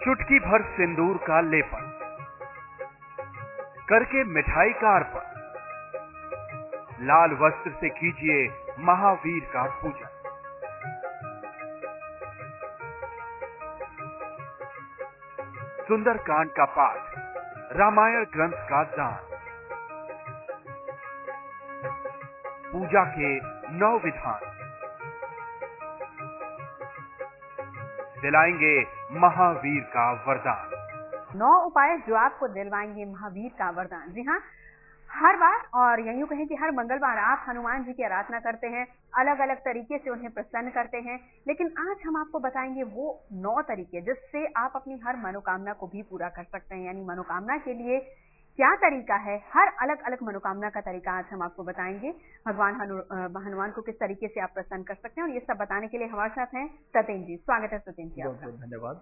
चुटकी भर सिंदूर का लेपन करके मिठाई का अर्पण, लाल वस्त्र से कीजिए महावीर का पूजन। सुंदर कांड का पाठ, रामायण ग्रंथ का दान, पूजा के 9 विधान दिलाएंगे महावीर का वरदान। 9 उपाय जो आपको दिलवाएंगे महावीर का वरदान। जी हाँ, हर बार और यूं कहें कि हर मंगलवार आप हनुमान जी की आराधना करते हैं, अलग अलग तरीके से उन्हें प्रसन्न करते हैं, लेकिन आज हम आपको बताएंगे वो 9 तरीके जिससे आप अपनी हर मनोकामना को भी पूरा कर सकते हैं। यानी मनोकामना के लिए क्या तरीका है, हर अलग अलग मनोकामना का तरीका आज हम आपको बताएंगे। भगवान हनुमान को किस तरीके से आप प्रसन्न कर सकते हैं, और ये सब बताने के लिए हमारे साथ हैं सत्येंद्र जी। स्वागत है सत्येंद्र जी आपका। धन्यवाद।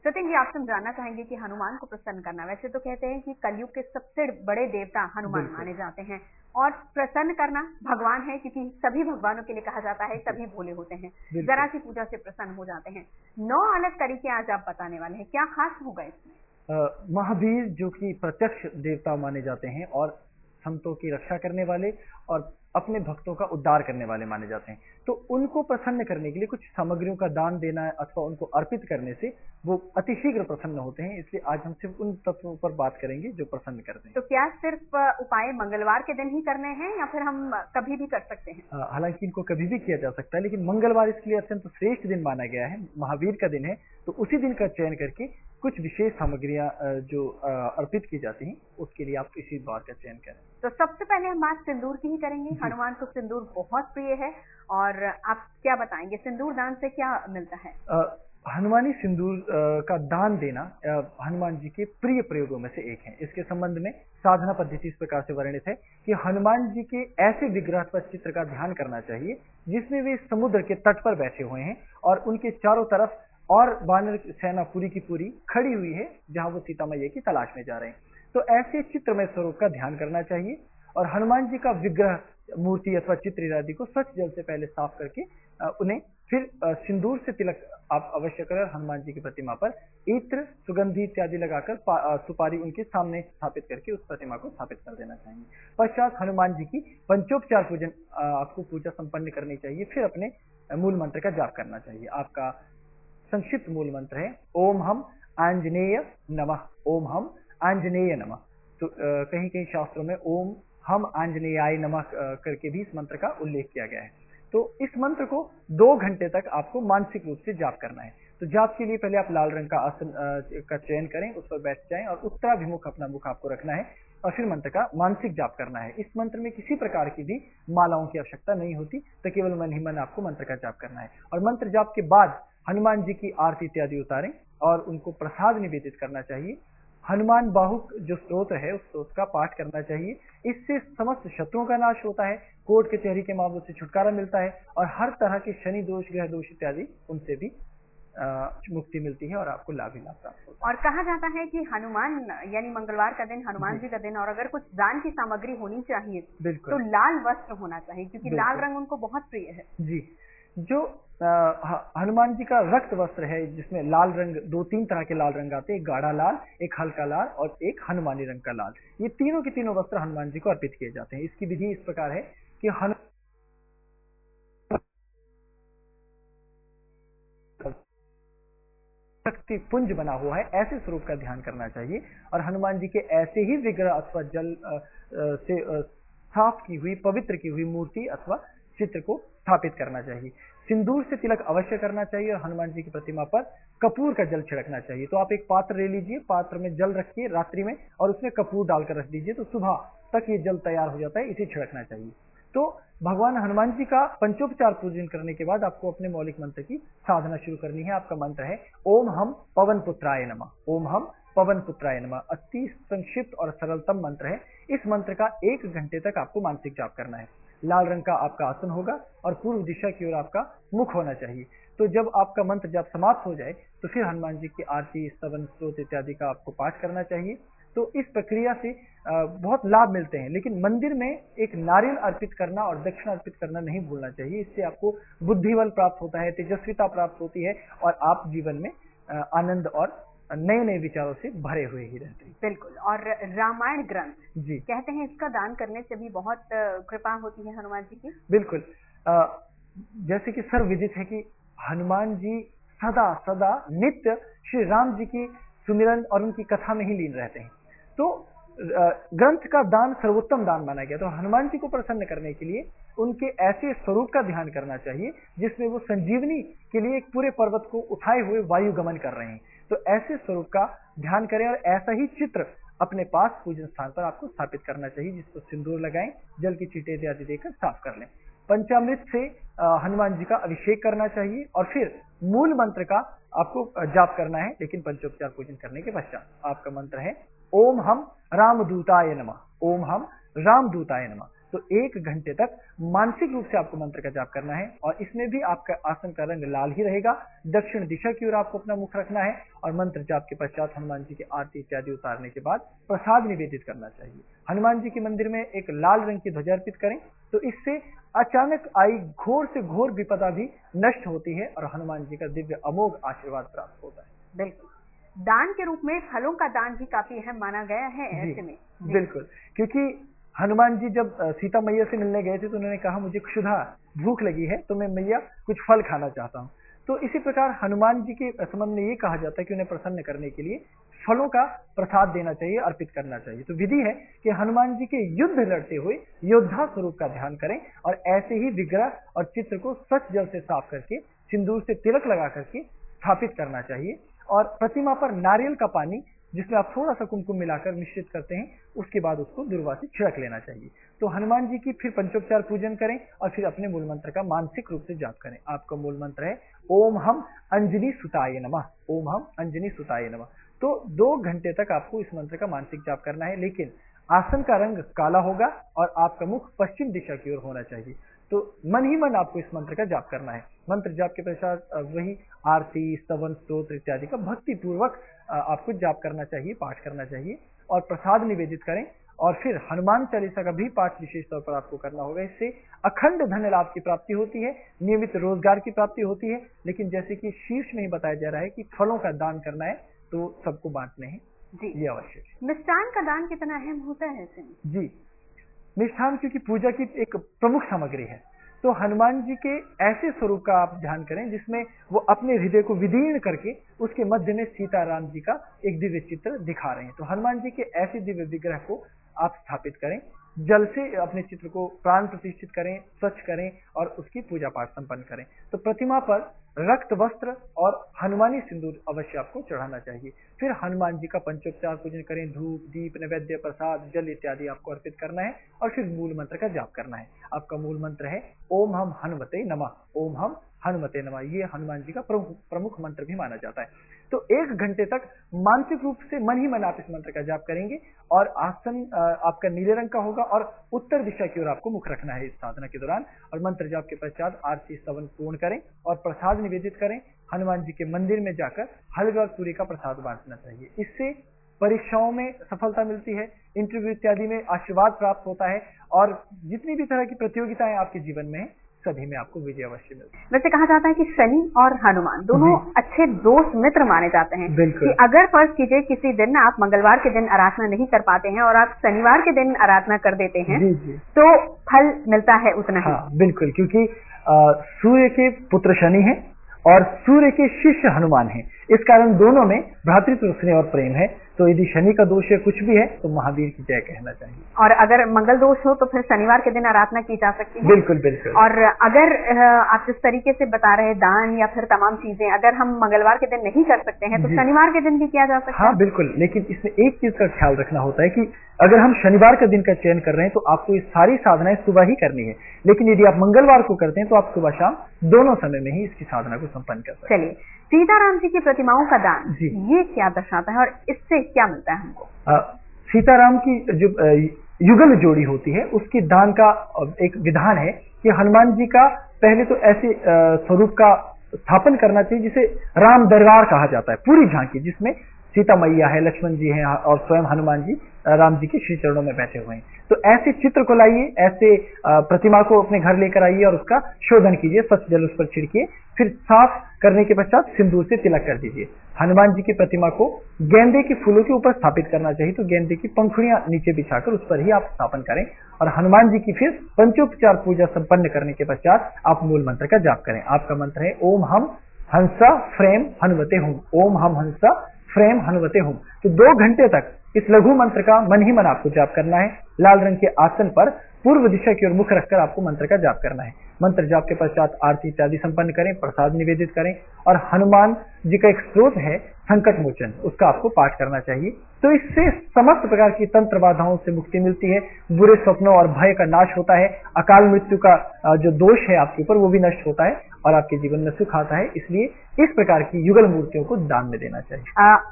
सत्येंद्र जी, आपसे हम जानना चाहेंगे कि हनुमान को प्रसन्न करना, वैसे तो कहते हैं कि कलयुग के सबसे बड़े देवता हनुमान माने जाते हैं, और प्रसन्न करना भगवान है, क्योंकि सभी भगवानों के लिए कहा जाता है सभी भोले होते हैं, जरा सी पूजा से प्रसन्न हो जाते हैं। 9 अलग तरीके आज आप बताने वाले हैं, क्या खास होगा इसमें? महावीर जो कि प्रत्यक्ष देवता माने जाते हैं और संतों की रक्षा करने वाले और अपने भक्तों का उद्धार करने वाले माने जाते हैं, तो उनको प्रसन्न करने के लिए कुछ सामग्रियों का दान देना अथवा उनको अर्पित करने से वो अतिशीघ्र प्रसन्न होते हैं। इसलिए आज हम सिर्फ उन तत्वों पर बात करेंगे जो प्रसन्न करते हैं। तो क्या सिर्फ उपाय मंगलवार के दिन ही करने हैं या फिर हम कभी भी कर सकते हैं? हालांकि इनको कभी भी किया जा सकता है, लेकिन मंगलवार इसके लिए अत्यंत श्रेष्ठ दिन माना गया है, महावीर का दिन है, तो उसी दिन का चयन करके कुछ विशेष सामग्रियां जो अर्पित की जाती हैं उसके लिए आप इसी बार का चयन करें। तो सबसे पहले हम बात सिंदूर की ही करेंगे। हनुमान को सिंदूर बहुत प्रिय है, और आप क्या बताएंगे सिंदूर दान से क्या मिलता है? हनुमानी सिंदूर का दान देना हनुमान जी के प्रिय प्रयोगों में से एक है। इसके संबंध में साधना पद्धति इस प्रकार से वर्णित है कि हनुमान जी के ऐसे विग्रह अथवा चित्र का ध्यान करना चाहिए जिसमें वे समुद्र के तट पर बैठे हुए हैं और उनके चारों तरफ और वानर सेना पूरी की पूरी खड़ी हुई है जहां वो सीता मैया की तलाश में जा रहे हैं। तो ऐसे चित्रमय स्वरूप का ध्यान करना चाहिए, और हनुमान जी का विग्रह, मूर्ति अथवा चित्र आदि को स्वच्छ जल से पहले साफ करके उन्हें फिर सिंदूर से तिलक आप अवश्य करें। हनुमान जी की प्रतिमा पर इत्र, सुगंधी इत्यादि लगाकर सुपारी उनके सामने स्थापित करके उस प्रतिमा को स्थापित कर देना चाहिए। पश्चात हनुमान जी की पंचोपचार पूजन आपको पूजा संपन्न करनी चाहिए। फिर अपने मूल मंत्र का जाप करना चाहिए। आपका संक्षिप्त मूल मंत्र है ओम हम आंजनेय नमः, ओम हम आंजनेय नमः। तो कहीं कहीं शास्त्रों में ओम हम आंजनेयाय नमः करके भी इस मंत्र का उल्लेख किया गया है। तो इस मंत्र को 2 घंटे तक आपको मानसिक रूप से जाप करना है। तो जाप के लिए पहले आप लाल रंग का आसन का चयन करें, उस पर बैठ जाएं और उत्तराभिमुख अपना मुख आपको रखना है और फिर मंत्र का मानसिक जाप करना है। इस मंत्र में किसी प्रकार की भी मालाओं की आवश्यकता नहीं होती, तो केवल मन ही मन आपको मंत्र का जाप करना है। और मंत्र जाप के बाद हनुमान जी की आरती इत्यादि उतारें और उनको प्रसाद निवेदित करना चाहिए। हनुमान बाहुक जो स्तोत्र है उस स्तोत्र का पाठ करना चाहिए। इससे समस्त शत्रुओं का नाश होता है, कोर्ट कचहरी के मामलों से छुटकारा मिलता है और हर तरह के शनि दोष, ग्रह दोष इत्यादि उनसे भी मुक्ति मिलती है और आपको लाभ ही लाभ प्राप्त होता है। और कहा जाता है कि हनुमान यानी मंगलवार का दिन हनुमान जी का दिन, और अगर कुछ दान की सामग्री होनी चाहिए तो लाल वस्त्र होना चाहिए, क्योंकि लाल रंग उनको बहुत प्रिय है। जी, जो हनुमान जी का रक्त वस्त्र है जिसमें लाल रंग, 2-3 तरह के लाल रंग आते हैं, एक गाढ़ा लाल, एक हल्का लाल और एक हनुमानी रंग का लाल। ये तीनों के तीनों वस्त्र हनुमान जी को अर्पित किए जाते हैं। इसकी विधि इस प्रकार है कि शक्ति पुंज बना हुआ है ऐसे स्वरूप का ध्यान करना चाहिए, और हनुमान जी के ऐसे ही विग्रह अथवा जल से साफ की हुई, पवित्र की हुई मूर्ति अथवा चित्र को स्थापित करना चाहिए। सिंदूर से तिलक अवश्य करना चाहिए और हनुमान जी की प्रतिमा पर कपूर का जल छिड़कना चाहिए। तो आप एक पात्र ले लीजिए, पात्र में जल रखिए रात्रि में और उसमें कपूर डालकर रख दीजिए, तो सुबह तक ये जल तैयार हो जाता है, इसे छिड़कना चाहिए। तो भगवान हनुमान जी का पंचोपचार पूजन करने के बाद आपको अपने मौलिक मंत्र की साधना शुरू करनी है। आपका मंत्र है ओम हम पवन पुत्राय नमः, ओम हम पवन पुत्राय नमः। अति संक्षिप्त और सरलतम मंत्र है। इस मंत्र का 1 घंटे तक आपको मानसिक जाप करना है। लाल रंग का आपका आसन होगा और पूर्व दिशा की ओर आपका मुख होना चाहिए। तो जब आपका मंत्र जाप समाप्त हो जाए तो फिर हनुमान जी की आरती, स्तवन, स्तोत्र इत्यादि का आपको पाठ करना चाहिए। तो इस प्रक्रिया से बहुत लाभ मिलते हैं, लेकिन मंदिर में एक नारियल अर्पित करना और दक्षिणा अर्पित करना नहीं भूलना चाहिए। इससे आपको बुद्धिबल प्राप्त होता है, तेजस्विता प्राप्त होती है और आप जीवन में आनंद और नए नए विचारों से भरे हुए ही रहते हैं। बिल्कुल। और रामायण ग्रंथ जी कहते हैं इसका दान करने से भी बहुत कृपा होती है हनुमान जी की। बिल्कुल। जैसे कि सर्वविदित है कि हनुमान जी सदा सदा नित्य श्री राम जी की सुमिरन और उनकी कथा में ही लीन रहते हैं। तो ग्रंथ का दान सर्वोत्तम दान माना गया। तो हनुमान जी को प्रसन्न करने के लिए उनके ऐसे स्वरूप का ध्यान करना चाहिए जिसमें वो संजीवनी के लिए एक पूरे पर्वत को उठाए हुए वायु गमन कर रहे हैं। तो ऐसे स्वरूप का ध्यान करें और ऐसा ही चित्र अपने पास पूजन स्थान पर आपको स्थापित करना चाहिए, जिसको सिंदूर लगाएं, जल की छींटे इत्यादि देकर साफ कर लें। पंचामृत से हनुमान जी का अभिषेक करना चाहिए और फिर मूल मंत्र का आपको जाप करना है, लेकिन पंचोपचार पूजन करने के पश्चात। आपका मंत्र है ओम हम रामदूताय नमः, ओम हम रामदूताय नमः। तो 1 घंटे तक मानसिक रूप से आपको मंत्र का जाप करना है और इसमें भी आपका आसन का रंग लाल ही रहेगा। दक्षिण दिशा की ओर आपको अपना मुख रखना है और मंत्र जाप के पश्चात हनुमान जी की आरती इत्यादि उतारने के बाद प्रसाद निवेदित करना चाहिए। हनुमान जी के मंदिर में एक लाल रंग की ध्वजा अर्पित करें, तो इससे अचानक आई घोर से घोर विपदा भी नष्ट होती है और हनुमान जी का दिव्य अमोघ आशीर्वाद प्राप्त होता है। बिल्कुल। दान के रूप में फलों का दान भी काफी अहम माना गया है ऐसे में। बिल्कुल, क्योंकि हनुमान जी जब सीता मैया से मिलने गए थे तो उन्होंने कहा मुझे क्षुधा भूख लगी है, तो मैं मैया कुछ फल खाना चाहता हूँ। तो इसी प्रकार हनुमान जी के संबंध में ये कहा जाता है कि उन्हें प्रसन्न करने के लिए फलों का प्रसाद देना चाहिए, अर्पित करना चाहिए। तो विधि है कि हनुमान जी के युद्ध लड़ते हुए योद्धा स्वरूप का ध्यान करें और ऐसे ही विग्रह और चित्र को स्वच्छ जल से साफ करके सिंदूर से तिलक लगा करके स्थापित करना चाहिए। और प्रतिमा पर नारियल का पानी जिसमें आप थोड़ा सा कुमकुम मिलाकर मिश्रित करते हैं, उसके बाद उसको दुर्वा से छिड़क लेना चाहिए। तो हनुमान जी की फिर पंचोपचार पूजन करें और फिर अपने मूल मंत्र का मानसिक रूप से जाप करें। आपका मूल मंत्र है ओम हम अंजनी सुताय नमः, ओम हम अंजनी सुताय नमः। तो 2 घंटे तक आपको इस मंत्र का मानसिक जाप करना है, लेकिन आसन का रंग काला होगा और आपका मुख पश्चिम दिशा की ओर होना चाहिए। तो मन ही मन आपको इस मंत्र का जाप करना है। मंत्र जाप के पश्चात वही आरती, स्तवन, स्तोत्र इत्यादि का भक्ति पूर्वक आपको जाप करना चाहिए, पाठ करना चाहिए और प्रसाद निवेदित करें। और फिर हनुमान चालीसा का भी पाठ विशेष तौर पर आपको करना होगा। इससे अखंड धन लाभ की प्राप्ति होती है, नियमित रोजगार की प्राप्ति होती है। लेकिन जैसे कि शीर्ष में ही बताया जा रहा है कि फलों का दान करना है तो सबको बांटने हैं जी, ये आवश्यक है। मिष्ठान का दान कितना अहम होता है ऐसे में? जी, मिष्ठान क्योंकि पूजा की एक प्रमुख सामग्री है, तो हनुमान जी के ऐसे स्वरूप का आप ध्यान करें जिसमें वो अपने हृदय को विदीर्ण करके उसके मध्य में सीताराम जी का एक दिव्य चित्र दिखा रहे हैं। तो हनुमान जी के ऐसे दिव्य विग्रह को आप स्थापित करें, जल से अपने चित्र को प्राण प्रतिष्ठित करें, स्वच्छ करें और उसकी पूजा पाठ संपन्न करें। तो प्रतिमा पर रक्त वस्त्र और हनुमानी सिंदूर अवश्य आपको चढ़ाना चाहिए। फिर हनुमान जी का पंचोपचार पूजन करें, धूप, दीप, नैवेद्य, प्रसाद, जल इत्यादि आपको अर्पित करना है और फिर मूल मंत्र का जाप करना है। आपका मूल मंत्र है ओम हम हनुमते नमः, ओम हम हनुमते नमः। ये हनुमान जी का प्रमुख मंत्र भी माना जाता है। तो 1 घंटे तक मानसिक रूप से मन ही मन आप इस मंत्र का जाप करेंगे और आसन आपका नीले रंग का होगा और उत्तर दिशा की ओर आपको मुख रखना है इस साधना के दौरान। और मंत्र जाप के पश्चात आरती स्तवन पूर्ण करें और प्रसाद निवेदित करें। हनुमान जी के मंदिर में जाकर हलवा और पूरी का प्रसाद बांटना चाहिए। इससे परीक्षाओं में सफलता मिलती है, इंटरव्यू इत्यादि में आशीर्वाद प्राप्त होता है और जितनी भी तरह की प्रतियोगिताएं आपके जीवन में है सभी में आपको विजय अवश्य मिलती है। वैसे कहा जाता है कि शनि और हनुमान दोनों अच्छे दोस्त मित्र माने जाते हैं। बिल्कुल। कि अगर फर्ज कीजिए किसी दिन आप मंगलवार के दिन आराधना नहीं कर पाते हैं और आप शनिवार के दिन आराधना कर देते हैं जी। तो फल मिलता है उतना ही। हाँ बिल्कुल, क्योंकि सूर्य के पुत्र शनि है और सूर्य के शिष्य हनुमान है, इस कारण दोनों में भ्रातृत्व स्नेह और प्रेम है। तो यदि शनि का दोष है कुछ भी है तो महावीर की जय कहना चाहिए। और अगर मंगल दोष हो तो फिर शनिवार के दिन आराधना की जा सकती है। बिल्कुल बिल्कुल। और अगर आप जिस तरीके से बता रहे दान या फिर तमाम चीजें अगर हम मंगलवार के दिन नहीं कर सकते हैं तो शनिवार के दिन भी किया जा सकता है। हाँ बिल्कुल, लेकिन इसमें एक चीज का ख्याल रखना होता है कि अगर हम शनिवार का दिन का चयन कर रहे हैं तो आपको ये सारी साधनाएं सुबह ही करनी है, लेकिन यदि आप मंगलवार को करते हैं तो आप सुबह शाम दोनों समय में ही इसकी साधना को संपन्न कर सकते हैं। चलिए, सीताराम जी की प्रतिमाओं का दान ये क्या दर्शाता है और इससे क्या मिलता है हमको? सीताराम की जो युगल जोड़ी होती है उसकी दान का एक विधान है कि हनुमान जी का पहले तो ऐसे स्वरूप का स्थापन करना चाहिए जिसे राम दरबार कहा जाता है, पूरी झांकी जिसमें सीता मैया है, लक्ष्मण जी हैं और स्वयं हनुमान जी राम जी के श्री चरणों में बैठे हुए हैं। तो ऐसे चित्र को लाइए, ऐसे प्रतिमा को अपने घर लेकर आइए और उसका शोधन कीजिए, स्वच्छ जल उस पर छिड़किए, फिर साफ करने के पश्चात सिंदूर से तिलक कर दीजिए। हनुमान जी की प्रतिमा को गेंदे के फूलों के ऊपर स्थापित करना चाहिए, तो गेंदे की पंखुड़ियां नीचे बिछाकर उस पर ही आप स्थापन करें और हनुमान जी की फिर पंचोपचार पूजा संपन्न करने के पश्चात आप मूल मंत्र का जाप करें। आपका मंत्र है ओम हम हंसा फ्रेम हनुमते हुम, ओम हम हंसा फ्रेम हनुमते हुम। तो 2 घंटे तक इस लघु मंत्र का मन ही मन आपको जाप करना है। लाल रंग के आसन पर पूर्व दिशा की ओर मुख रखकर आपको मंत्र का जाप करना है। मंत्र जाप के पश्चात आरती इत्यादि संपन्न करें, प्रसाद निवेदित करें और हनुमान जी का एक स्त्रोत है संकट मोचन, उसका आपको पाठ करना चाहिए। तो इससे समस्त प्रकार की तंत्र बाधाओं से मुक्ति मिलती है, बुरे स्वप्नों और भय का नाश होता है, अकाल मृत्यु का जो दोष है आपके ऊपर वो भी नष्ट होता है और आपके जीवन में सुख आता है। इसलिए इस प्रकार की युगल मूर्तियों को दान में देना चाहिए।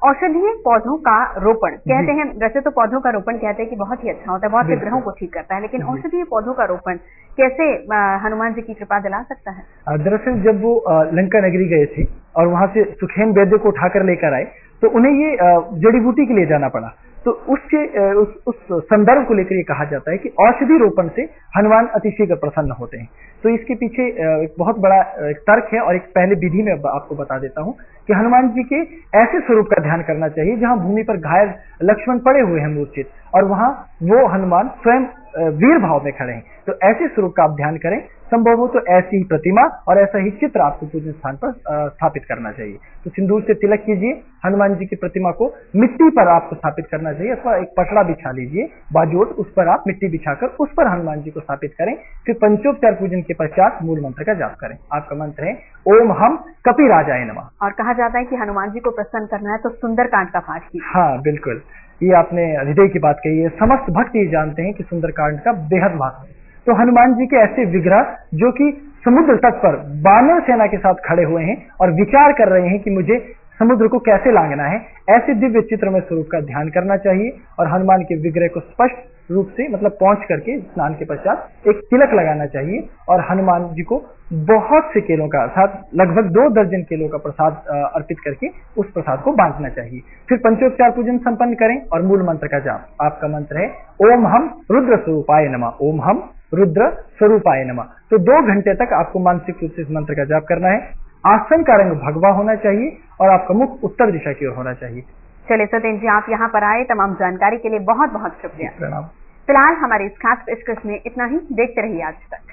औषधीय पौधों का रोपण कहते हैं, वैसे तो पौधों का रोपण कहते हैं कि बहुत ही अच्छा होता है, बहुत से ग्रहों को ठीक करता है, लेकिन औषधीय पौधों का रोपण कैसे हनुमान जी की कृपा दिला सकता है? दरअसल जब वो लंका नगरी गए थे और वहां से सुखेन वैद्य को उठाकर लेकर आए तो उन्हें ये जड़ी बूटी के लिए जाना पड़ा। तो उस संदर्भ को लेकर ये कहा जाता है कि औषधि रोपण से हनुमान अतिशीघ्र प्रसन्न होते हैं। तो इसके पीछे एक बहुत बड़ा तर्क है और एक पहले विधि में आपको बता देता हूं कि हनुमान जी के ऐसे स्वरूप का ध्यान करना चाहिए जहां भूमि पर घायल लक्ष्मण पड़े हुए हैं मूर्छित और वहां वो हनुमान स्वयं वीर भाव में खड़े हैं। तो ऐसे स्वरूप का आप ध्यान करें, संभव हो तो ऐसी ही प्रतिमा और ऐसा ही चित्र आपको पूजन स्थान पर स्थापित करना चाहिए। तो सिंदूर से तिलक कीजिए, हनुमान जी की प्रतिमा को मिट्टी पर आपको स्थापित करना चाहिए अथवा एक पटड़ा बिछा लीजिए बाजूट, उस पर आप मिट्टी बिछाकर उस पर हनुमान जी को स्थापित करें। फिर पंचोपचार पूजन के पश्चात मूल मंत्र का जाप करें। आपका मंत्र है ओम हम कपिराजाय नमः। और कहा जाता है कि हनुमान जी को प्रसन्न करना है तो सुंदरकांड का पाठ कीजिए। हाँ बिल्कुल, ये आपने हृदय की बात कही है। समस्त भक्त ये जानते हैं कि सुंदरकांड का बेहद महत्व है। तो हनुमान जी के ऐसे विग्रह जो कि समुद्र तट पर वानर सेना के साथ खड़े हुए हैं और विचार कर रहे हैं कि मुझे समुद्र को कैसे लांघना है, ऐसे दिव्य चित्र में स्वरूप का ध्यान करना चाहिए और हनुमान के विग्रह को स्पष्ट रूप से मतलब पहुंच करके स्नान के पश्चात एक तिलक लगाना चाहिए और हनुमान जी को बहुत से केलों का अर्थात लगभग 2 दर्जन केलों का प्रसाद अर्पित करके उस प्रसाद को बांटना चाहिए। फिर पंचोपचार पूजन संपन्न करें और मूल मंत्र का जाप। आपका मंत्र है ओम हम रुद्र स्वरूपाय नमः, ओम हम रुद्र स्वरूपाय नमः। तो 2 घंटे तक आपको मानसिक रूप से इस मंत्र का जाप करना है। आसन का रंग भगवा होना चाहिए और आपका मुख उत्तर दिशा की ओर होना चाहिए। चलिए सत्येंद्र जी, आप यहाँ पर आए, तमाम जानकारी के लिए बहुत बहुत शुक्रिया। प्रणाम। फिलहाल हमारे इस खास पेशकश में इतना ही। देखते रहिए आज तक।